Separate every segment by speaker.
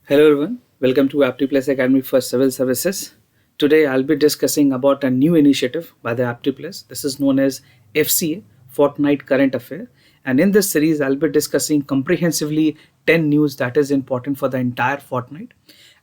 Speaker 1: Hello everyone, welcome to AptiPlus Academy for Civil Services. Today I'll be discussing about a new initiative by the AptiPlus. This is known as FCA, Fortnight Current Affair. And in this series, I'll be discussing comprehensively 10 news that is important for the entire fortnight.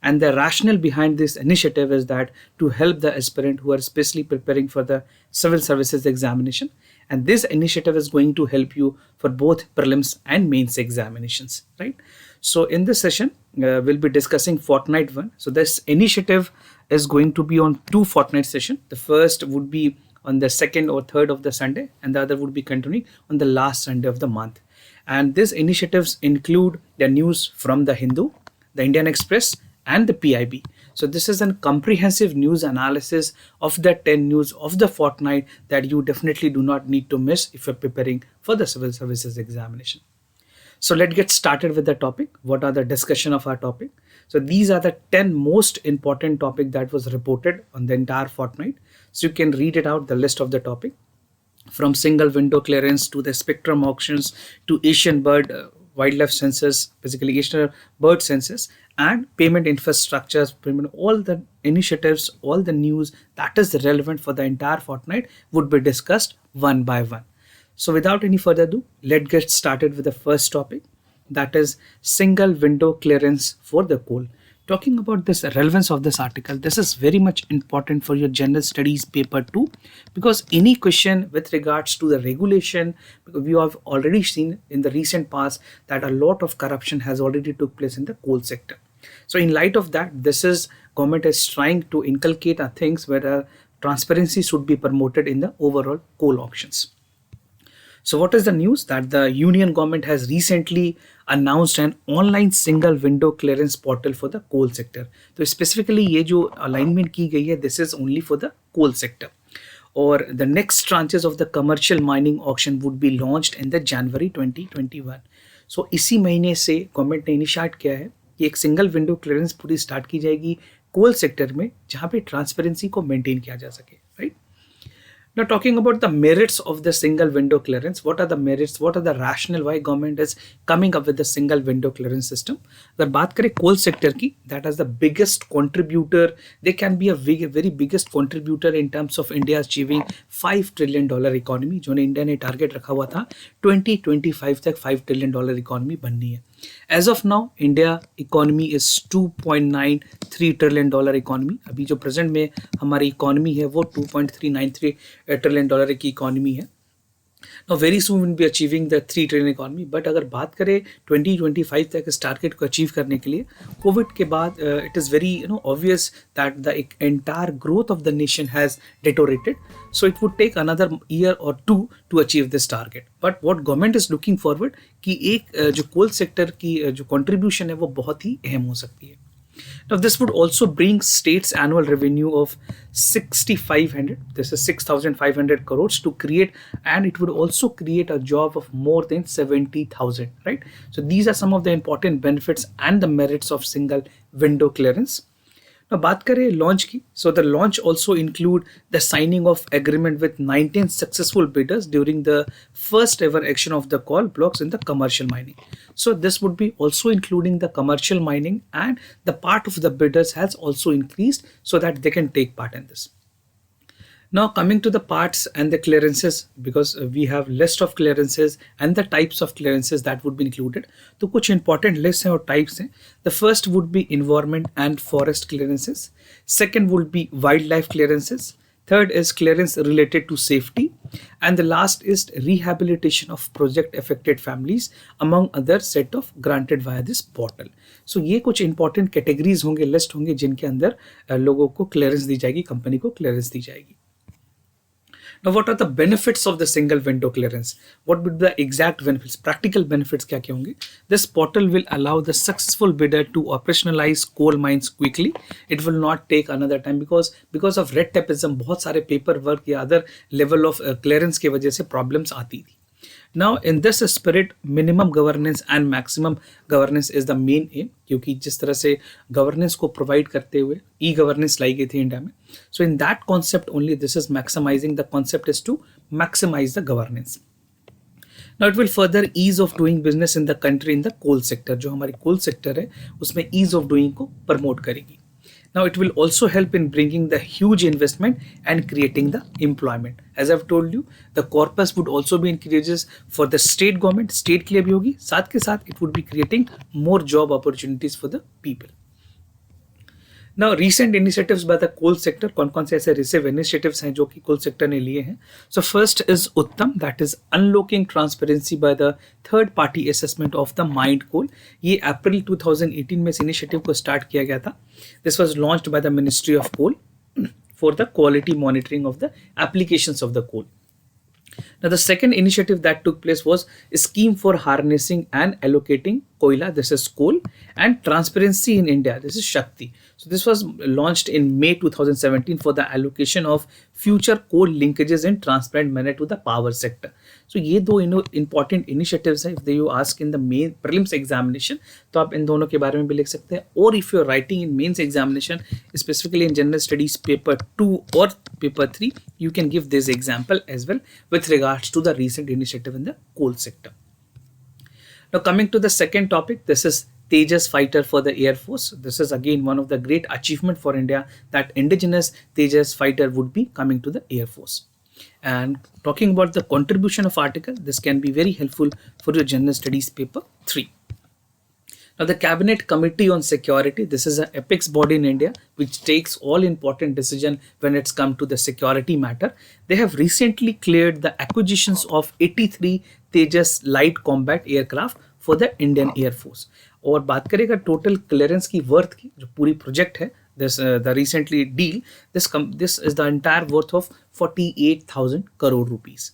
Speaker 1: And the rationale behind this initiative is that to help the aspirant who are especially preparing for the civil services examination. And this initiative is going to help you for both prelims and mains examinations, right? So in this session, we'll be discussing fortnight one. So this initiative is going to be on two fortnight session. The first would be on the second or third of the Sunday, and the other would be continuing on the last Sunday of the month. And these initiatives include the news from the Hindu, the Indian Express, and the PIB. So this is a comprehensive news analysis of the 10 news of the fortnight that you definitely do not need to miss if you're preparing for the civil services examination. So let's get started with the topic. What are the discussion of our topic? So these are the 10 most important topic that was reported on the entire fortnight. So you can read it out, the list of the topic, from single window clearance to the spectrum auctions to Asian bird wildlife census, basically Asian bird census, and payment infrastructures, payment, all the initiatives, all the news that is relevant for the entire fortnight would be discussed one by one. So without any further ado, let's get started with the first topic, that is single window clearance for the coal. Talking about this relevance of this article, this is very much important for your general studies paper 2, because any question with regards to the regulation, because we have already seen in the recent past that a lot of corruption has already took place in the coal sector. So in light of that, this is government is trying to inculcate things where transparency should be promoted in the overall coal auctions. So what is the news? That the union government has recently announced an online single window clearance portal for the coal sector. तो specifically ये जो alignment की गई है, this is only for the coal sector. Or the next tranches of the commercial mining auction would be launched in the January 2021. So इसी महीने से government ने इनिशिएट किया है कि एक सिंगल विंडो क्लियरेंस पूरी स्टार्ट की जाएगी कोल सेक्टर में, जहाँ पे ट्रांसपेरेंसी को मेंटेन किया जा सके, right? Now talking about the merits of the single window clearance, what are the merits, what are the rationale why government is coming up with the single window clearance system? अगर बात करें coal sector की, that is the biggest contributor, they can be a very biggest contributor in terms of India achieving $5 trillion economy, जो ने India ने target रखा हुआ था 2025 तक $5 trillion economy बननी है. As of now, India economy is $2.93 trillion economy. अभी जो प्रेजेंट में हमारी इकोनॉमी है वो $2.393 trillion की इकोनॉमी है. Now very soon we'll be achieving the 3 trillion economy. But अगर बात करें 2025 तक इस टारगेट को अचीव करने के लिए, कोविड के बाद it is very obvious that the entire growth of the nation has deteriorated. So it would take another year or two to achieve this target. But what government is looking forward कि एक जो coal sector की जो contribution है वो बहुत ही अहम हो सकती है. Now this would also bring states annual revenue of 6,500, this is 6,500 crores to create, and it would also create a job of more than 70,000, right? So these are some of the important benefits and the merits of single window clearance. Now बात करें launch की, so the launch also include the signing of agreement with 19 successful bidders during the first ever action of the coal blocks in the commercial mining. So this would be also including the commercial mining, and the part of the bidders has also increased so that they can take part in this. Now coming to the parts and the clearances, because we have list of clearances and the types of clearances that would be included. तो कुछ important lists हैं और types हैं. The first would be environment and forest clearances. Second would be wildlife clearances. Third is clearance related to safety, and the last is rehabilitation of project affected families, among other set of granted via this portal. So ये कुछ important categories होंगे, list होंगे जिनके अंदर लोगों को clearance दी जाएगी, company को clearance दी जाएगी. Now, what are the benefits of the single window clearance? What would be the exact benefits? Practical benefits क्या क्या होंगे? This portal will allow the successful bidder to operationalize coal mines quickly. It will not take another time because of red tapeism, बहुत सारे paper work या other level of clearance के वजह से problems आती थी. Now in this spirit, minimum governance and maximum governance is the main aim, क्योंकि जिस तरह से governance को provide करते हुए e-governance लाई गई थी इंडिया में. So in that concept only, this is maximizing, the concept is to maximize the governance. Now it will further ease of doing business in the country in the coal sector. जो हमारी coal sector है उसमें ease of doing को promote करेगी. Now it will also help in bringing the huge investment and creating the employment. As I've told you, the corpus would also be increases for the state government. State के लिए भी होगी. साथ के साथ it would be creating more job opportunities for the people. Now recent initiatives by the coal sector, कौन से ऐसे recent initiatives हैं जो कि coal sector ने लिए हैं. So first is Uttam, that is unlocking transparency by the third party assessment of the mined coal. ये अप्रैल 2018 में इस इनिशिएटिव को स्टार्ट किया गया था. This was launched by the Ministry of Coal for the quality monitoring of the applications of the coal. Now the second initiative that took place was a scheme for harnessing and allocating koila, this is coal, and transparency in India, this is Shakti. So this was launched in May 2017 for the allocation of future coal linkages in transparent manner to the power sector. So ये दो important initiatives हैं. If they you ask in the main prelims examination, तो आप इन दोनों के बारे में भी लिख सकते हैं. Or if you are writing in mains examination, specifically in general studies paper 2 or paper 3, you can give this example as well with regards to the recent initiative in the coal sector. Now coming to the second topic, this is Tejas fighter for the Air Force. This is again one of the great achievement for India that indigenous Tejas fighter would be coming to the Air Force. And talking about the contribution of article, this can be very helpful for your general studies paper 3. Now the Cabinet Committee on Security, this is an apex body in India which takes all important decision when it's come to the security matter. They have recently cleared the acquisitions of 83 Tejas light combat aircraft for the Indian Air Force. और बात करेगा total clearance की worth की, जो पूरी project है, this the recently deal, this is the entire worth of 48,000 crore rupees.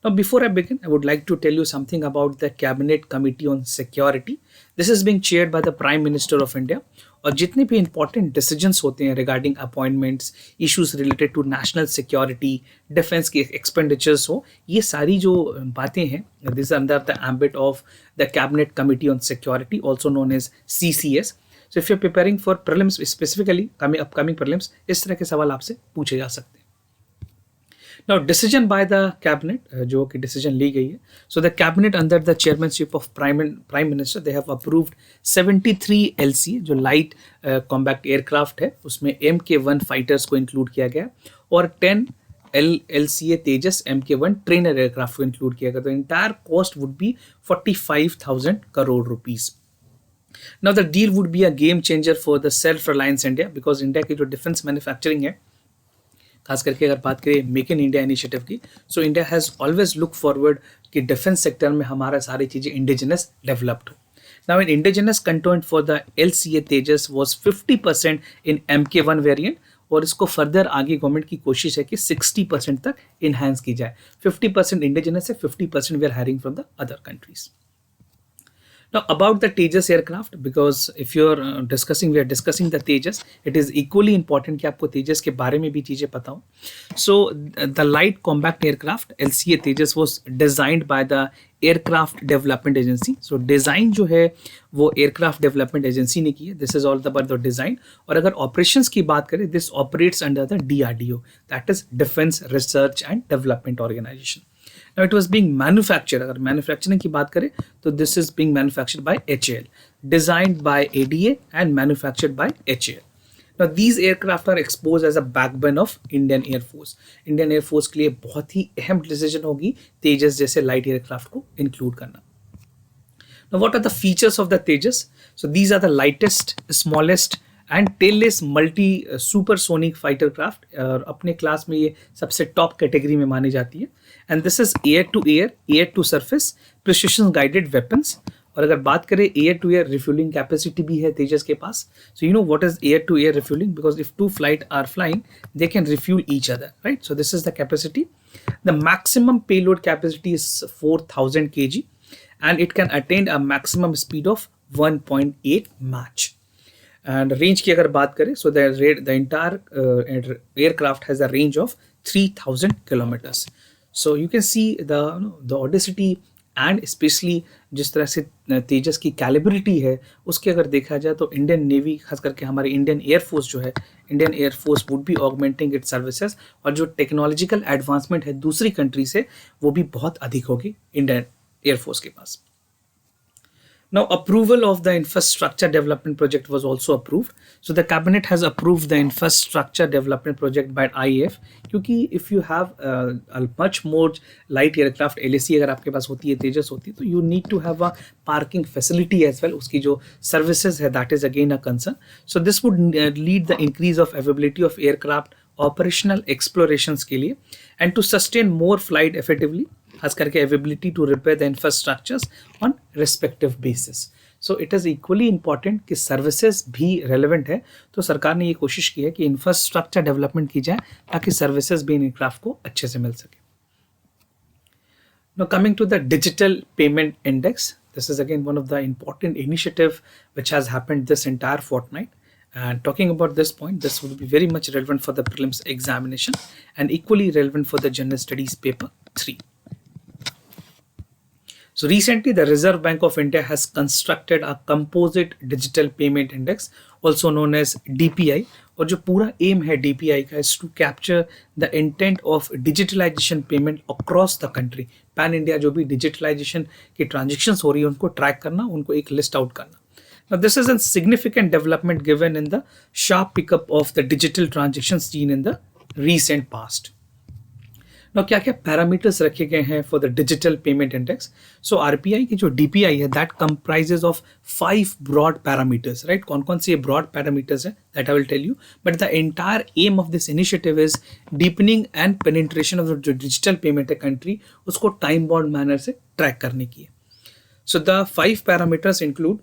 Speaker 1: Now before I begin, I would like to tell you something about the Cabinet Committee on Security. This is being chaired by the Prime Minister of India. और जितने भी important decisions होते हैं regarding appointments, issues related to national security, defense के expenditures हो, ये सारी जो बातें हैं, this is under the ambit of the Cabinet Committee on Security, also known as CCS. So if you're preparing for prelims, specifically upcoming prelims, इस तरह के सवाल आपसे पूछे जा सकते हैं. Now decision by the cabinet, जो कि decision ली गई है. So the cabinet under the chairmanship of prime minister, they have approved 73 LCA जो light combat aircraft है, उसमें MK1 fighters को include किया गया और 10 LCA Tejas MK1 trainer aircraft को include किया गया. तो entire cost would be 45,000 crore rupees. Now the deal would be a game changer for the self-reliance India, because India की जो defense manufacturing है, खास करके अगर बात करें मेक इन इंडिया इनिशिएटिव की, so India has always look forward कि डिफेंस सेक्टर में हमारा सारी चीज़ें इंडिजिनस डेवलप्ड हो. Now in indigenous content for the LCA Tejas was 50% in MK1 variant, और इसको फर्दर आगे गवर्नमेंट की कोशिश है कि 60% तक इन्हांस की जाए. 50% इंडिजिनस है, 50% we are hiring from the other countries. Now about the Tejas aircraft, because if you're we are discussing the Tejas, it is equally important कि आपको Tejas के बारे में भी चीज़ें पता हो. So the light combat aircraft LCA Tejas was designed by the Aircraft Development Agency. So design जो है वो Aircraft Development Agency ने की है. This is all about the design. और अगर operations की बात करें, this operates under the DRDO, that is Defense Research and Development Organization. Now it was being manufactured, अगर manufacturing की बात करें तो this is being manufactured by HAL, designed by ADA and manufactured by HAL. Now these aircraft are exposed as a backbone of Indian Air Force. Indian Air Force के लिए बहुत ही अहम decision होगी तेजस जैसे light aircraft को include करना. Now what are the features of the Tejas? So these are the lightest, smallest and tailless multi supersonic fighter craft, और अपने क्लास में ये सबसे टॉप कैटेगरी में मानी जाती है. And this is air to air, air to surface, precision guided weapons. और अगर बात करें air to air refuelling capacity भी है तेजस के पास. So you know what is air to air refuelling, because if two flight are flying they can refuel each other, right. So this is the capacity. The maximum payload capacity is 4000 kg and it can attain a maximum speed of 1.8 Mach. And range की अगर बात करें, so the entire aircraft has a range of 3000 kilometers. So you can see the audacity and especially जिस तरह से तेजस की कैलिब्रिटी है, उसके अगर देखा जाए तो इंडियन नेवी, खास करके हमारी इंडियन एयरफोर्स जो है, Indian air force would be augmenting it's services, और जो टेक्नोलॉजिकल एडवांसमेंट है दूसरी कंट्री से वो भी बहुत अधिक होगी इंडियन एयरफोर्स के पास. Now, approval of the infrastructure development project was also approved. So the cabinet has approved the infrastructure development project by IAF, क्योंकि if you have a much more light aircraft LAC अगर आपके पास होती है, तेजस होती है, तो you need to have a parking facility as well. उसकी जो services है, that is again a concern. So this would lead the increase of availability of aircraft operational explorations के लिए and to sustain more flight effectively, खास करके availability to repair the infrastructures on respective basis. So it is equally important कि services भी relevant है. तो सरकार ने ये कोशिश की है कि इंफ्रास्ट्रक्चर डेवलपमेंट की जाए ताकि सर्विसेज भी इन एयरक्राफ्ट को अच्छे से मिल सके. Now coming to the digital payment index, this is again one of the important initiative which has happened this entire fortnight. And talking about this point, this will be very much relevant for the prelims examination and equally relevant for the general studies paper 3. So recently the Reserve Bank of India has constructed a composite digital payment index, also known as DPI. और जो पूरा aim है DPI का is to capture the intent of digitalization payment across the country. Pan India जो भी digitalisation की transactions हो रही है उनको ट्रैक करना, उनको एक लिस्ट आउट करना. Now this is a significant development given in the sharp pickup of the digital transactions seen in the recent past. Now क्या क्या पैरामीटर्स रखे गए हैं for the digital payment index. So RBI की जो DPI है that comprises of 5 broad parameters, right. कौन कौन से ये ब्रॉड पैरामीटर्स है that I will tell you, but the entire aim of this initiative is deepening and penetration of जो digital payment है कंट्री, उसको टाइम बाउंड मैनर से track करने की है. So the 5 parameters include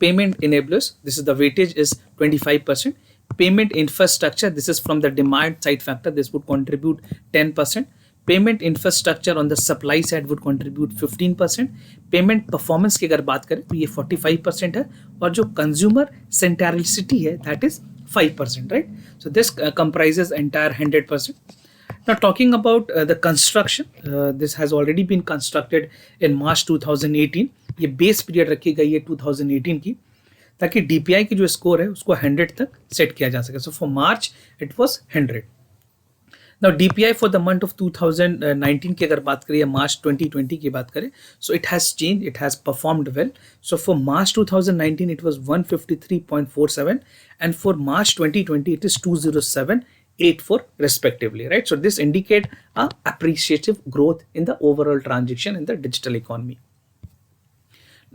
Speaker 1: payment enablers, this is the weightage is 25%. Payment infrastructure, this is from the demand side factor, this would contribute 10%. Payment infrastructure on the supply side would contribute 15%. Payment performance की अगर बात करें तो ये 45% है, और जो consumer centricity है that is 5%, right? So this comprises entire 100%. Now talking about the construction, this has already been constructed in March 2018. ये बेस पीरियड रखी गई है 2018 की, ताकि डीपीआई की जो स्कोर है उसको 100 तक सेट किया जा सके. So for March it was 100. Now DPI for the month of 2019 की अगर बात करें या मार्च 2020 की बात करें, so it has change, it has performed well. So for March 2019 it was 153.47 and for March 2020 it is 207.84 respectively, right? So this indicate a appreciative growth in the overall transaction in the digital economy.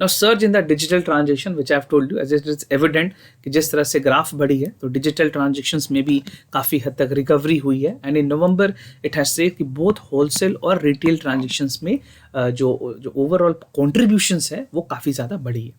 Speaker 1: Now surge in the digital transaction which I have told you, as it is evident कि जिस तरह से graph बढ़ी है तो digital transactions में भी काफ़ी हद तक रिकवरी हुई है. And in November it has said कि बोथ होलसेल और रिटेल ट्रांजेक्शन्स में जो ओवरऑल कॉन्ट्रीब्यूशंस है वो काफ़ी ज़्यादा बढ़ी है.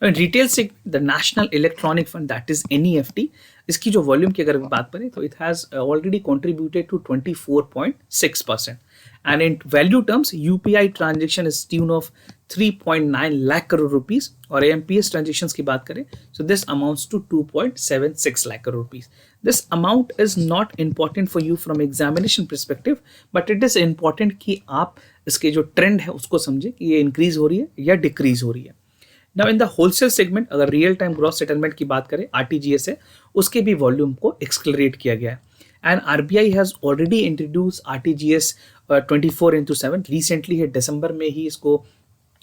Speaker 1: In retail segment, the National Electronic Fund, that is NEFT, इसकी जो वॉल्यूम की अगर बात करें तो it has already contributed to 24.6%. And in value terms, UPI transaction is tune of 3.9 lakh crore rupees, और AMPS transactions की बात करें so this amounts to 2.76 lakh crore rupees. This amount is not important for you from examination perspective, but it is important कि आप इसके जो trend है उसको समझे कि ये इंक्रीज हो रही है या डिक्रीज हो रही है. Now in the wholesale segment अगर रियल टाइम ग्रॉस सेटलमेंट की बात करें, आरटीजीएस है, उसके भी वॉल्यूम को एक्सक्लरेट किया गया है. And RBI has already introduce RTGS 24/7. Recently है दिसंबर में ही इसको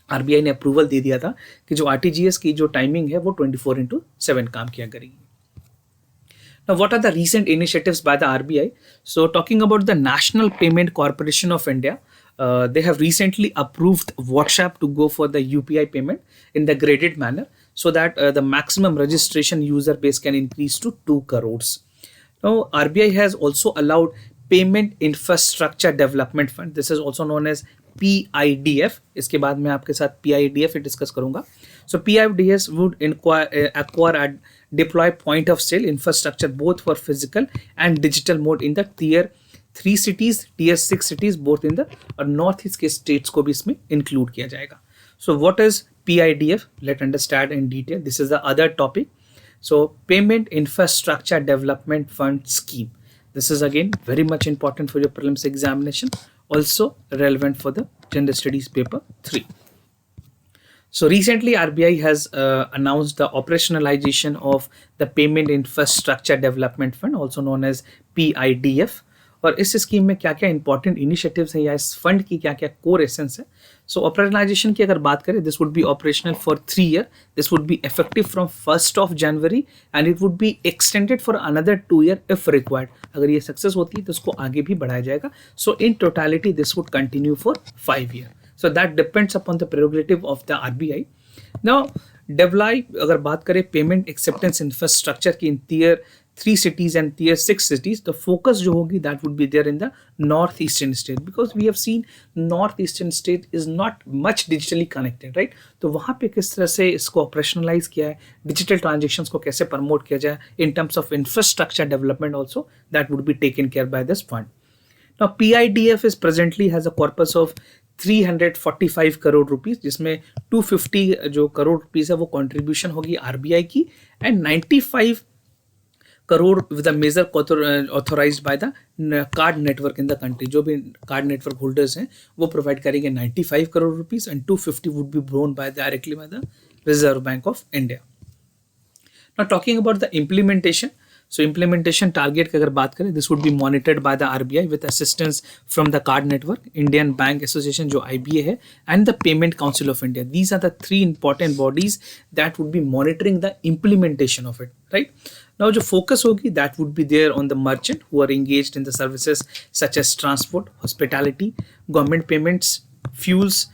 Speaker 1: आरबीआई ने अप्रूवल दे दिया था कि जो आरटीजीएस की जो टाइमिंग है वो 24/7 काम किया करेगी. Now, what are the recent initiatives by the RBI? So, talking about the National Payment Corporation of India, they have recently approved WhatsApp to go for the UPI payment in the graded manner, so that the maximum registration user base can increase to 2 crores. Now, RBI has also allowed Payment Infrastructure Development Fund. This is also known as PIDF. इसके बाद मैं आपके साथ PIDF discuss करूंगा. So PIDF would acquire and deploy point of sale infrastructure both for physical and digital mode in the tier 3 cities, tier 6 cities, both in the north east के states को भी इसमें include किया जाएगा. So what is PIDF? Let's understand in detail. This is the other topic. So Payment Infrastructure Development Fund Scheme. This is again very much important for your prelims examination, also relevant for the general studies paper 3. So recently RBI has announced the operationalization of the Payment Infrastructure Development Fund, also known as PIDF. और इस scheme में क्या क्या important initiatives हैं या इस fund की क्या क्या कोर एसेंस है. सो ऑपरेशनलाइजेशन की अगर बात करें, this would be operational for 3 year. This would be effective from 1st of January and it would be extended for another 2 year if required. अगर ये सक्सेस होती है तो उसको आगे भी बढ़ाया जाएगा. So in totality this would continue for 5 year. So that depends upon the prerogative of the RBI. Now develop अगर बात करें पेमेंट एक्सेप्टेंस इंफ्रास्ट्रक्चर की इन tier 3 cities and tier 6 cities, the focus जो होगी that would be there in the northeastern state, because we have seen northeastern state is not much digitally connected, right? तो वहाँ पे किस तरह से इसको ऑपरेशनलाइज किया है, डिजिटल ट्रांजेक्शंस को कैसे प्रमोट किया जाए in terms of infrastructure development also, that would be taken care by this fund. Now PIDF is presently has a corpus of 345 crore rupees, जिसमें 250 जो करोड़ रुपीस है वो कंट्रीब्यूशन होगी RBI की, and 95 crore with the major authorised by the card network in the country. जो भी card network holders हैं वो प्रोवाइड करेंगे 95 crore rupees, and 250 would be borne by directly by the Reserve Bank of India. Now talking about the implementation. So implementation target की अगर बात करें, this would be monitored by the RBI with assistance from the card network, Indian Bank Association जो IBA है, and the Payment Council of India. These are the 3 important bodies that would be monitoring the implementation of it, right? Now जो focus होगी that would be there on the merchant who are engaged in the services such as transport, hospitality, government payments, fuels,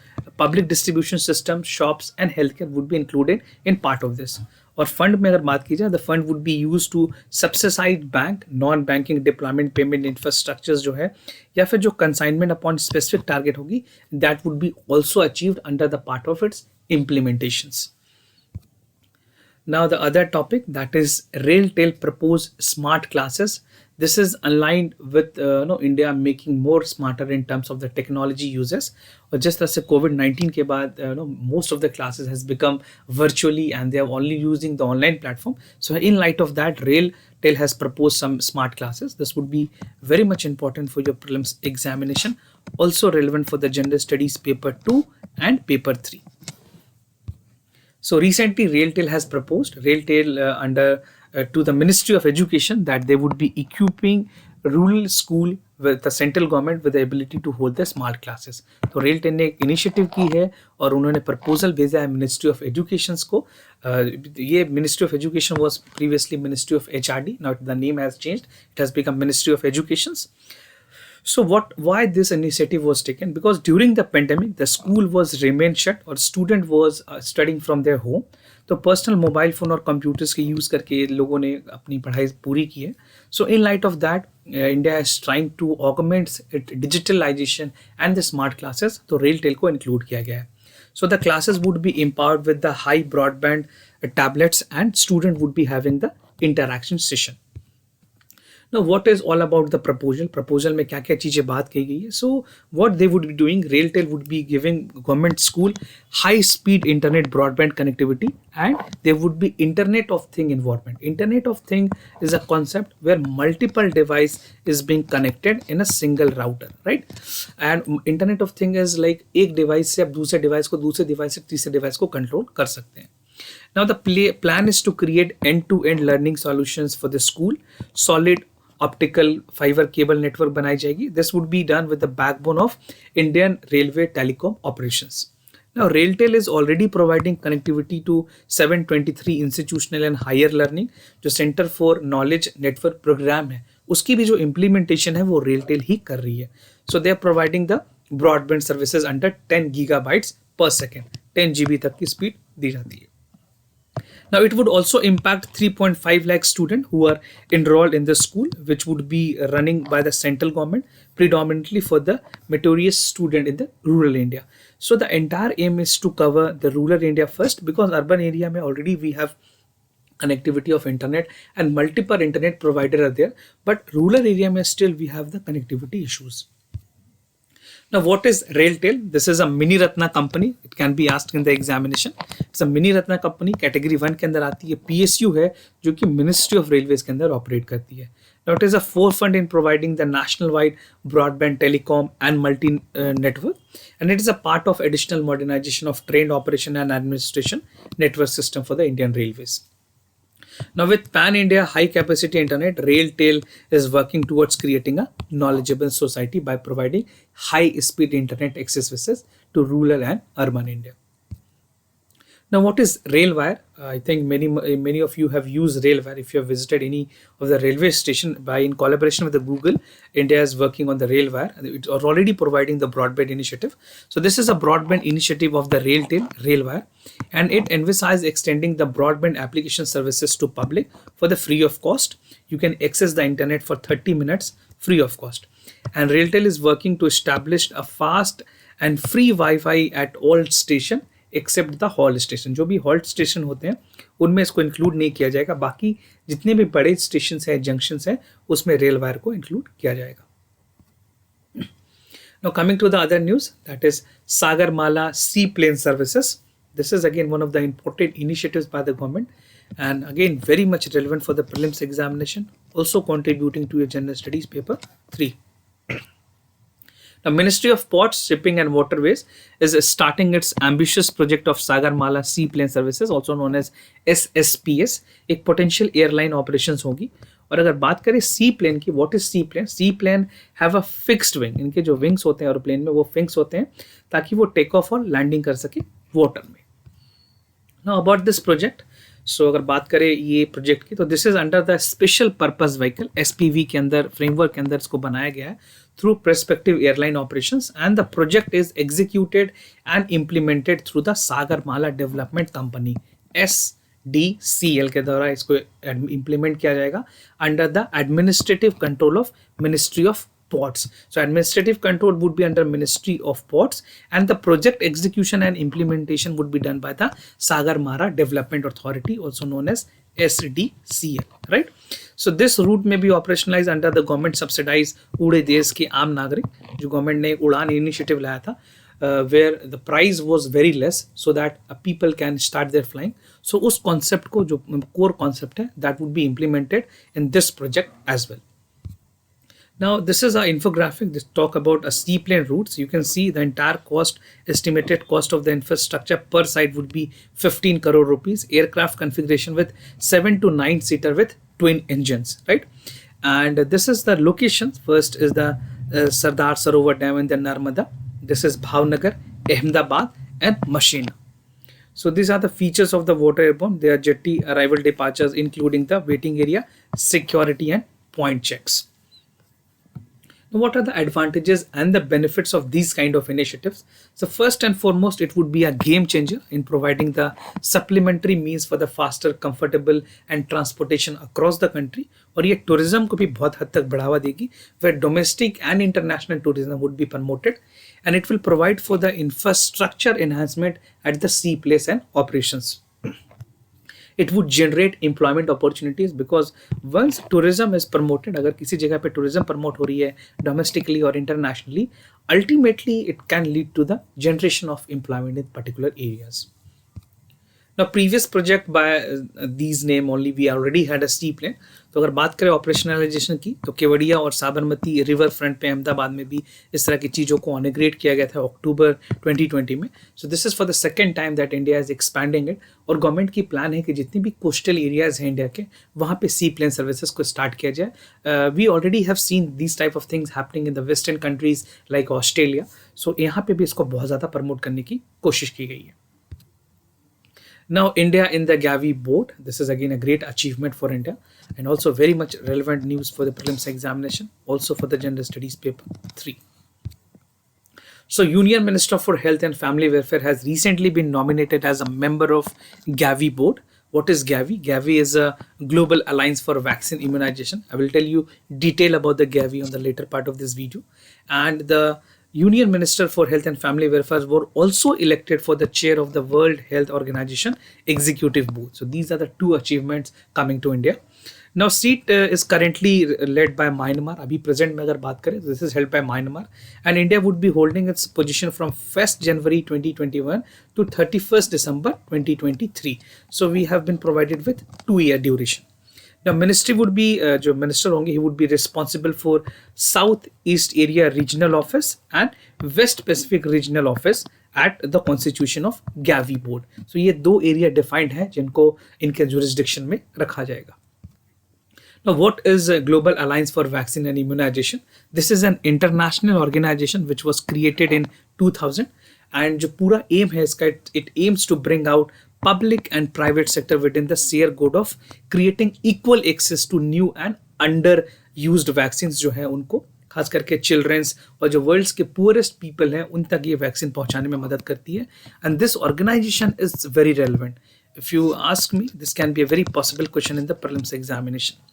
Speaker 1: public distribution system, shops and healthcare would be included in part of this. और fund में अगर बात की जाए, the fund would be use to subsidise bank non banking deployment payment infrastructures जो है, या फिर जो कंसाइनमेंट अपॉन स्पेसिफिक टारगेट होगी, that would be also achieved under the part of its implementations. Now the other topic, that is RailTel proposed smart classes. This is aligned with India making more smarter in terms of the technology uses. और जिस तरह से COVID-19 के बाद most of the classes has become virtually and they are only using the online platform. So in light of that, RailTel has proposed some smart classes. This would be very much important for your prelims examination. Also relevant for the General Studies paper 2 and paper 3. So recently RailTel has proposed under to the Ministry of Education that they would be equipping rural school with the central government with the ability to hold the smart classes. तो RailTel ने एक initiative की है और उन्होंने proposal भेजा है ministry of education को. ये ministry of education was previously ministry of HRD. Now the name has changed, it has become ministry of education. So why this initiative was taken? Because during the pandemic, the school was remained shut or student was studying from their home. तो personal mobile phone और computers के use करके लोगों ने अपनी पढ़ाई पूरी की है. So in light of that India is trying to augments it digitalisation and the smart classes. तो RailTel को इंक्लूड किया गया है. So the classes would be empowered with the high broadband tablets and student would be having the interaction session. Now what is all about the proposal में क्या क्या चीज़ें बात की गई है. So what they would be doing, RailTel would be giving government school high speed internet broadband connectivity, and there would be internet of thing environment. Internet of thing is a concept where multiple device is being connected in a single router, right? And internet of thing is like एक device से आप दूसरे device को, दूसरे device से तीसरे device को control कर सकते हैं. Now the plan is to create end-to-end learning solutions for the school. Solid optical fiber cable network बनाई जाएगी. This would be done with the backbone of Indian Railway Telecom Operations. Now RailTel is already providing connectivity to 723 institutional and higher learning. जो Center for Knowledge Network program है, उसकी भी जो implementation है वो RailTel ही कर रही है. So they are providing the broadband services under 10 gigabytes per second. 10 GB तक की speed दी जाती है. Now it would also impact 3.5 lakh students who are enrolled in the school, which would be running by the central government, predominantly for the meritorious student in the rural India. So the entire aim is to cover the rural India first, because urban area mein already we have connectivity of internet and multiple internet provider are there, but rural area mein still we have the connectivity issues. Now what is RailTel? This is a mini Ratna company. It can be asked in the examination. It's a mini Ratna company, category 1 के अंदर आती है. PSU है जो कि Ministry of Railways के अंदर operate करती है. Now it is a forefront in providing the national wide broadband telecom and multi network, and it is a part of additional modernization of train operation and administration network system for the Indian Railways. Now, with Pan India high capacity internet, RailTel is working towards creating a knowledgeable society by providing high speed internet access services to rural and urban India. Now, what is RailWire? I think many of you have used RailWire. If you have visited any of the railway station, by in collaboration with the Google, India is working on the RailWire. It's already providing the broadband initiative. So this is a broadband initiative of the RailWire, and it envisages extending the broadband application services to public for the free of cost. You can access the internet for 30 minutes free of cost. And RailTel is working to establish a fast and free Wi-Fi at all station except the halt station. जो भी halt station होते हैं उनमें इसको include नहीं किया जाएगा. बाकी जितने भी बड़े स्टेशन हैं, जंक्शन हैं, उसमें रेल वायर को इंक्लूड किया जाएगा. Now coming to the other news, that is Sagarmala seaplane services. This is again one of the important initiatives by the government, and again very much relevant for the prelims examination, also contributing to your general studies paper 3. The Ministry of Ports, Shipping and Waterways is starting its ambitious project of Sagarmala Seaplane Services, also known as SSPS. एक potential airline operations होगी. और अगर बात करें sea plane की, what is sea plane? Sea plane have a fixed wing. इनके जो wings होते हैं एरोप्लेन में वो फिक्स होते हैं ताकि वो टेक ऑफ और लैंडिंग कर सके वाटर में. नाउ अबाउट दिस प्रोजेक्ट, सो अगर बात करें ये प्रोजेक्ट की, तो this is under the special purpose vehicle SPV के अंदर, फ्रेमवर्क के अंदर इसको बनाया गया है through prospective airline operations, and the project is executed and implemented through the Sagarmala Development Company SDCL के द्वारा इसको implement किया जाएगा under the administrative control of Ministry of Ports. So administrative control would be under Ministry of Ports, and the project execution and implementation would be done by the Sagarmala Development Authority, also known as SDCL, right? So this route may be operationalized under the government subsidized उड़े देश के आम नागरिक, जो government ने उड़ान initiative लाया था, where the price was very less so that people can start their flying. So उस concept को, जो core concept है, that would be implemented in this project as well. Now this is our infographic. This talk about a seaplane routes. You can see the entire cost, estimated cost of the infrastructure per site would be 15 crore rupees. Aircraft configuration with 7 to 9 seater with twin engines, right? And this is the locations. First is the Sardar Sarovar Dam in the Narmada. This is Bhavnagar, Ahmedabad and Mashina. So these are the features of the water airborne. They are jetty arrival departures, including the waiting area, security and point checks. Now, what are the advantages and the benefits of these kind of initiatives? So first and foremost, it would be a game changer in providing the supplementary means for the faster, comfortable and transportation across the country. और ये tourism को भी बहुत हद तक बढ़ावा देगी, where domestic and international tourism would be promoted, and it will provide for the infrastructure enhancement at the sea place and operations. It would generate employment opportunities because once tourism is promoted, अगर किसी जगह पे tourism promote हो रही है domestically or internationally, ultimately it can lead to the generation of employment in particular areas. Now previous project by these name only, we already had a seaplane. तो अगर बात करें ऑपरेशनलाइजेशन की, तो केवड़िया और साबरमती रिवर फ्रंट पे अहमदाबाद में भी इस तरह की चीज़ों को ऑनिग्रेट किया गया था अक्टूबर 2020 में. So this is for the second time that India is expanding it, और गवर्नमेंट की प्लान है कि जितनी भी कोस्टल एरियाज हैं इंडिया के, वहाँ पे सी प्लेन सर्विसेज को स्टार्ट किया जाए. We already have seen this type of things happening in the western countries like Australia. सो यहाँ पे भी इसको बहुत ज़्यादा प्रमोट करने की कोशिश की गई है. Now India in the Gavi board. This is again a great achievement for India, and also very much relevant news for the prelims examination, also for the general studies paper 3. So Union Minister for Health and Family Welfare has recently been nominated as a member of Gavi board. What is Gavi? Gavi is a global alliance for vaccine immunization. I will tell you detail about the Gavi on the later part of this video. And the Union Minister for Health and Family Welfare were also elected for the chair of the World Health Organization Executive Board. So these are the two achievements coming to India. Now seat is currently led by Myanmar. अभी present में अगर बात करें, this is held by Myanmar, and India would be holding its position from 1st January 2021 to 31st December 2023. So we have been provided with 2-year duration. The ministry would be जो minister होंगे, he would be responsible for South East Area Regional Office and West Pacific Regional Office at the Constitution of Gavi Board. So ये दो area defined है जिनको इनके jurisdiction में रखा जाएगा. Now, what is Global Alliance for Vaccine and Immunization? This is an international organization which was created in 2000, and जो पूरा aim है इसका, it aims to bring out public and private sector within the shared goal of creating equal access to new and underused vaccines जो है उनको, खास करके children's और जो वर्ल्ड्स के पुअरेस्ट पीपल हैं उन तक ये वैक्सीन पहुंचाने में मदद करती है. And this organisation is very relevant. If you ask me, this can be a very possible question in the prelims examination.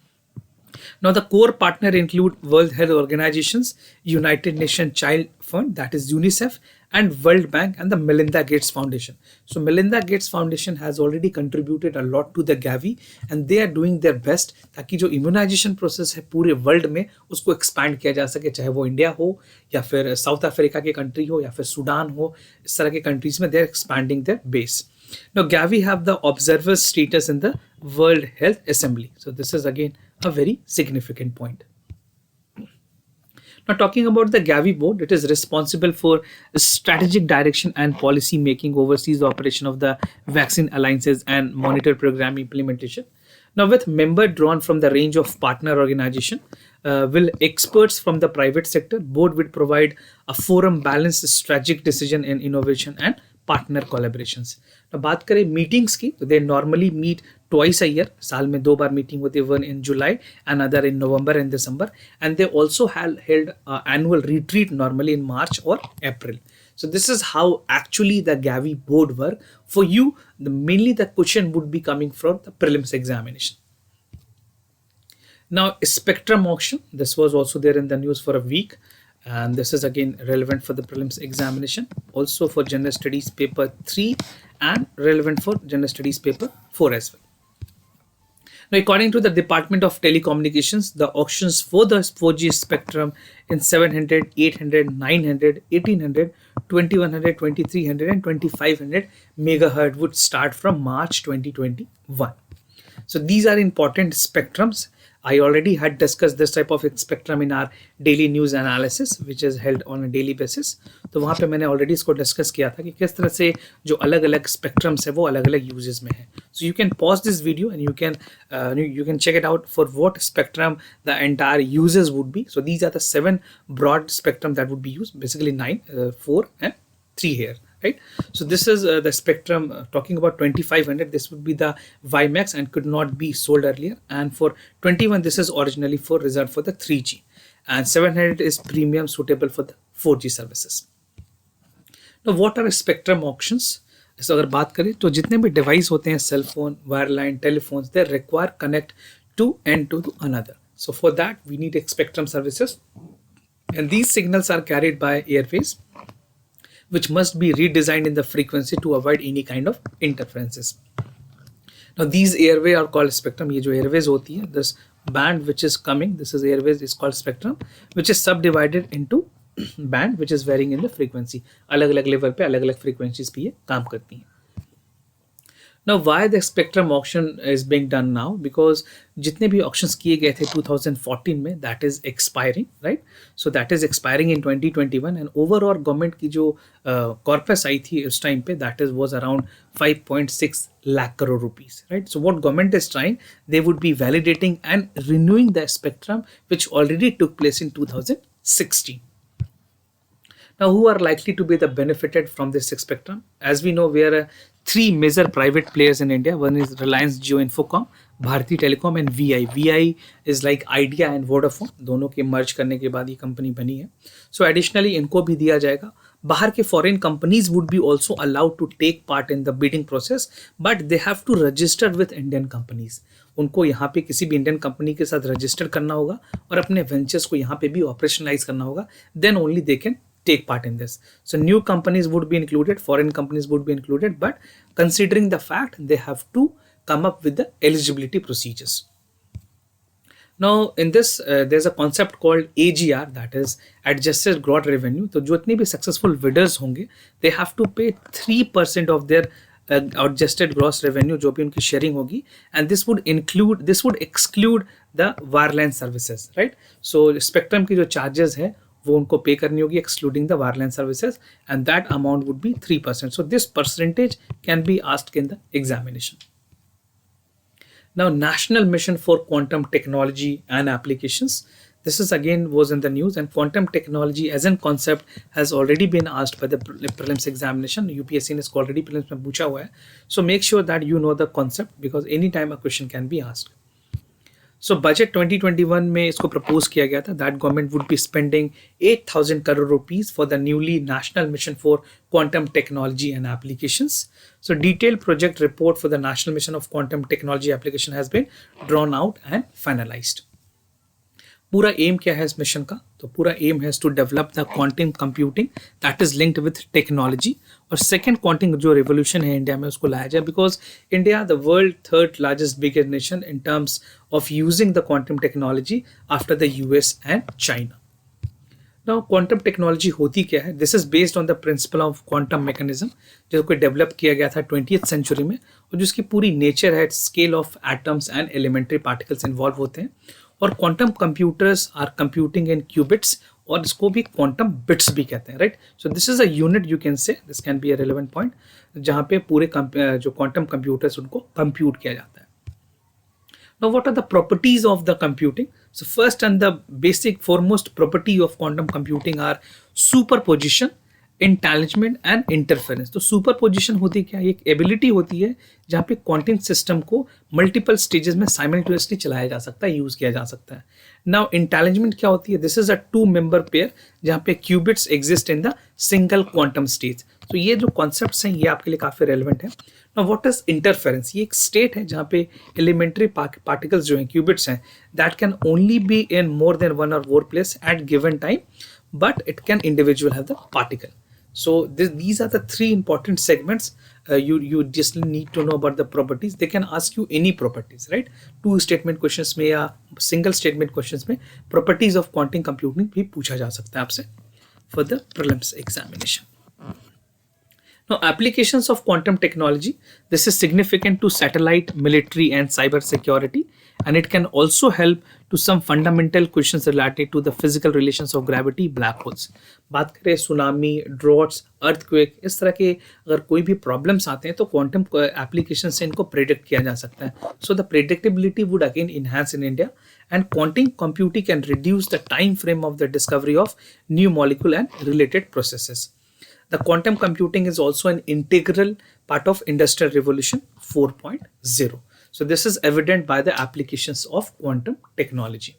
Speaker 1: Now, the core partner include World Health Organizations, United Nations Child Fund, that is UNICEF, and World Bank and the Melinda Gates Foundation. So, Melinda Gates Foundation has already contributed a lot to the Gavi, and they are doing their best ताकि जो immunization process है पूरे world में उसको expand किया जा सके, चाहे वो इंडिया हो या फिर साउथ अफ्रीका के कंट्री हो या फिर सूडान हो. इस तरह के कंट्रीज में they are expanding their base. Now, Gavi have the observer status in the World Health Assembly. So, this is again a very significant point. Now, talking about the Gavi board, it is responsible for strategic direction and policy making, oversees the operation of the vaccine alliances and monitor program implementation. Now, with member drawn from the range of partner organization, will experts from the private sector, board will provide a forum balanced strategic decision in innovation and partner collaborations. तो बात करें meetings की, तो they normally meet twice a year, साल में 2 बार meeting होती है, one in July and other in November and December, and they also held annual retreat normally in March और April. So this is how actually the Gavi board work. For you, mainly the question would be coming from the prelims examination. Now, spectrum auction, this was also there in the news for a week, and this is again relevant for the prelims examination, also for general studies paper 3 and relevant for general studies paper 4 as well. Now, according to the Department of Telecommunications, the auctions for the 4G spectrum in 700, 800, 900, 1800, 2100, 2300 and 2500 megahertz would start from March 2021. So these are important spectrums. I already had discussed this type of spectrum in our daily news analysis, which is held on a daily basis. तो वहाँ पे मैंने already इसको discuss किया था कि किस तरह से जो अलग-अलग spectrums है वो अलग-अलग uses में है. So you can pause this video and you can check it out for what spectrum the entire uses would be. So these are the 7 broad spectrum that would be used, basically 9, 4 and 3 here. Right, so this is the spectrum talking about 2500. This would be the WiMAX and could not be sold earlier. And for 21, this is originally for reserved for the 3G, and 700 is premium suitable for the 4G services. Now, what are spectrum auctions? इस अगर बात करें तो जितने भी device होते हैं, cell phone, wireline, telephones, they require connect to end to another. So for that we need spectrum services, and these signals are carried by airways, which must be redesigned in the frequency to avoid any kind of interferences. Now these airway are called spectrum. ये जो airways होती है, this band which is coming, this is airways, is called spectrum, which is subdivided into band which is varying in the frequency. अलग-अलग level पे अलग-अलग frequencies पे ये काम करती हैं. Now, why the spectrum auction is being done now? Because जितने भी auctions किए गए थे 2014 में, that is expiring, right? So that is expiring in 2021, and overall government की जो corpus आई थी उस time पे, that was around 5.6 lakh crore rupees, right? So what government is trying, they would be validating and renewing the spectrum which already took place in 2016. Now, who are likely to be the benefited from this spectrum? As we know, we are 3 major private players in India. One is Reliance Jio Infocomm, Bharti Telecom and VI. VI is like Idea and Vodafone. दोनों के merge करने के बाद ये company बनी है. So additionally इनको भी दिया जाएगा. बाहर के foreign companies would be also allowed to take part in the bidding process, but they have to register with Indian companies. उनको यहाँ पे किसी भी इंडियन कंपनी के साथ रजिस्टर करना होगा और अपने वेंचर्स को यहाँ पे भी ऑपरेशनलाइज करना होगा. Then only they can take part in this. So new companies would be included, foreign companies would be included, but considering the fact they have to come up with the eligibility procedures. Now in this there's a concept called AGR, that is adjusted gross revenue. तो जो इतने भी successful bidders होंगे, they have to pay 3% of their adjusted gross revenue जो भी उनकी sharing होगी, and this would exclude the wireline services, right? So spectrum की जो charges है वो उनको पे करनी होगी excluding the wireline services, and that amount would be 3%. So this percentage can be asked in the examination. Now, National Mission for Quantum Technology and Applications. This is again was in the news, and quantum technology as a concept has already been asked by the prelims examination. UPSC ने इसको already prelims में पूछा हुआ है. So make sure that you know the concept, because anytime a question can be asked. So budget 2021 में इसको propose किया गया था that government would be spending 8,000 crore rupees for the newly National Mission for Quantum Technology and Applications. So detailed project report for the National Mission of Quantum Technology Application has been drawn out and finalized. पूरा aim क्या है इस mission का? तो पूरा aim है to develop the quantum computing that is linked with technology, और second quantum जो रिवोल्यूशन है इंडिया में उसको लाया जाए, because India the world third largest bigger nation in terms of using the quantum technology after the US and China. Now quantum technology होती क्या है? This is based on the principle of quantum mechanism, जो कोई develop किया गया था 20th century में, और जिसकी पूरी नेचर है scale of atoms and elementary particles involve होते हैं, और quantum computers are computing in qubits, और इसको भी क्वांटम बिट्स भी कहते हैं, right? So this is a unit, you can say this can be a relevant point, जहाँ पे पूरे जो क्वांटम कंप्यूटर्स उनको कंप्यूट किया जाता है. Now, what are the properties of the computing? So first and the basic foremost property of quantum computing are superposition, entanglement and interference. तो superposition होती क्या है? एक एबिलिटी होती है जहाँ पे क्वांटम सिस्टम को मल्टीपल स्टेजेस में साइमल्टेनियसली चलाया जा सकता है, यूज किया जा सकता है. नाउ इंटेलिजमेंट क्या होती है? This is a 2 member pair जहाँ पे qubits exist in the single quantum stage. तो ये जो कॉन्सेप्ट्स हैं ये आपके लिए काफी रेलिवेंट है. Now what is interference? ये एक स्टेट है जहाँ पे एलिमेंट्री पार्टिकल्स जो हैं, क्यूबिट्स हैं, that can only be in more than one और more place at given time, but it can individual have the particle. So these are the 3 important segments. You just need to know about the properties. They can ask you any properties, right? 2 statement questions में या single statement questions में properties of quantum computing भी पूछा जा सकता है आपसे for the prelims examination. Now, applications of quantum technology. This is significant to satellite, military, and cyber security, and it can also help to some fundamental questions related to the physical relations of gravity, black holes. बात करें tsunami, droughts, earthquake, इस तरह के अगर कोई भी problems आते हैं तो क्वांटम एप्लीकेशन से इनको प्रेडिक्ट किया जा सकता है. So the predictability would again enhance in India, and quantum computing can reduce the time frame of the discovery of new molecule and related processes. The quantum computing is also an integral part of Industrial Revolution 4.0. So this is evident by the applications of quantum technology.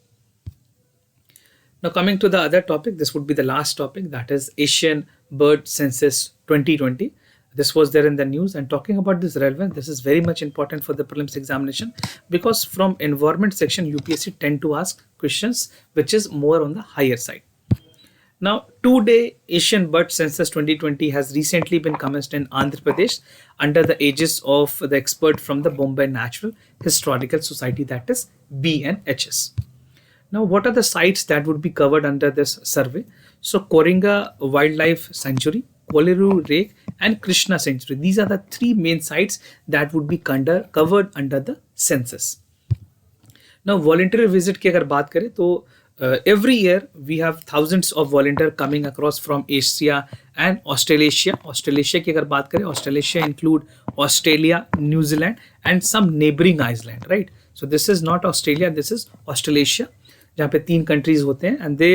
Speaker 1: Now coming to the other topic, this would be the last topic, that is Asian Bird Census 2020. This was there in the news, and talking about this relevance, this is very much important for the prelims examination, because from environment section UPSC tend to ask questions which is more on the higher side. Now, 2-day Asian Bird Census 2020 has recently been commenced in Andhra Pradesh under the aegis of the expert from the Bombay Natural Historical Society, that is BNHS. Now, what are the sites that would be covered under this survey? So, Koringa Wildlife Sanctuary, Kolleru Lake, and Krishna Sanctuary. These are the 3 main sites that would be covered under the census. Now, voluntary visit की अगर बात करें तो every year we have thousands of volunteers coming across from Asia and Australasia. Australasia की अगर बात करें, Australasia include Australia, New Zealand, and some neighboring island, right? So this is not Australia, this is Australasia, जहाँ पे 3 countries होते हैं, and they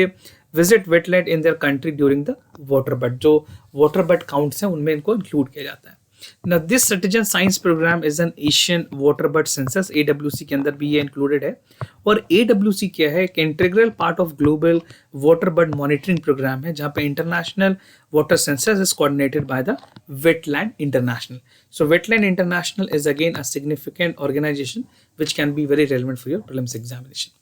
Speaker 1: visit wetland in their country during the water bud. जो water bud counts हैं उनमें इनको include किया जाता है. Now this citizen science program is an Asian water bud census, AWC के अंदर भी ये included है. और AWC क्या है? एक integral part of global water bud monitoring program है, जहाँ पे international water census is coordinated by the Wetland International. So Wetland International is again a significant organization which can be very relevant for your prelims examination.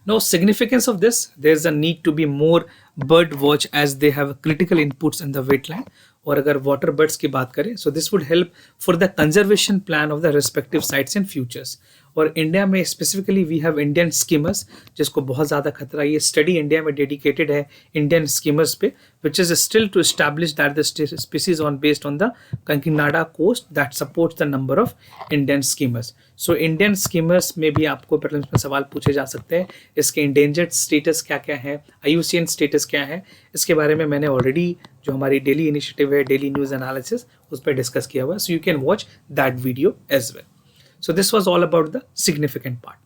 Speaker 1: Now, significance of this, there is a need to be more bird watch as they have critical inputs in the wetland. और अगर water birds की बात करें, so this would help for the conservation plan of the respective sites in futures. और India में specifically we have Indian skimmers जिसको बहुत ज़्यादा खतरा है. ये स्टडी इंडिया में डेडिकेटेड है इंडियन स्कीमर्स पे, which is still to establish that the species on based on the Kakinada coast that supports the number of Indian skimmers. So Indian skimmers में भी आपको प्रीलिम्स में सवाल पूछे जा सकते हैं. इसके इंडेंजर्ड स्टेटस क्या क्या है, IUCN स्टेटस क्या है, इसके बारे में मैंने ऑलरेडी जो हमारी डेली इनिशिएटिव है डेली न्यूज़ एनालिसिस उस पर डिस्कस किया हुआ है. So you can watch that video as well. So this was all about the significant part.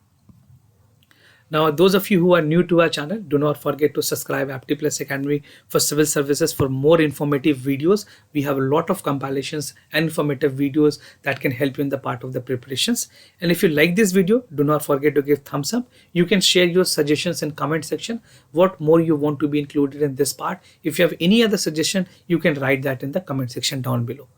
Speaker 1: Now, those of you who are new to our channel, do not forget to subscribe Aptplus Academy for Civil Services for more informative videos. We have a lot of compilations and informative videos that can help you in the part of the preparations. And if you like this video, do not forget to give thumbs up. You can share your suggestions in comment section. What more you want to be included in this part. If you have any other suggestion, you can write that in the comment section down below.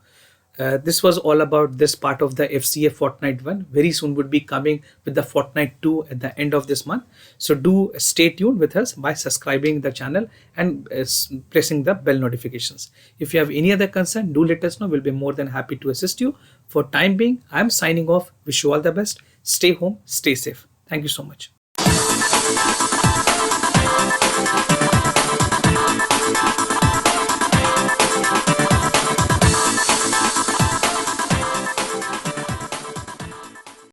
Speaker 1: This was all about this part of the FCA Fortnight 1. Very soon would be coming with the Fortnight 2 at the end of this month. So do stay tuned with us by subscribing the channel and pressing the bell notifications. If you have any other concern, do let us know. We'll be more than happy to assist you. For time being, I'm signing off. Wish you all the best. Stay home, stay safe. Thank you so much.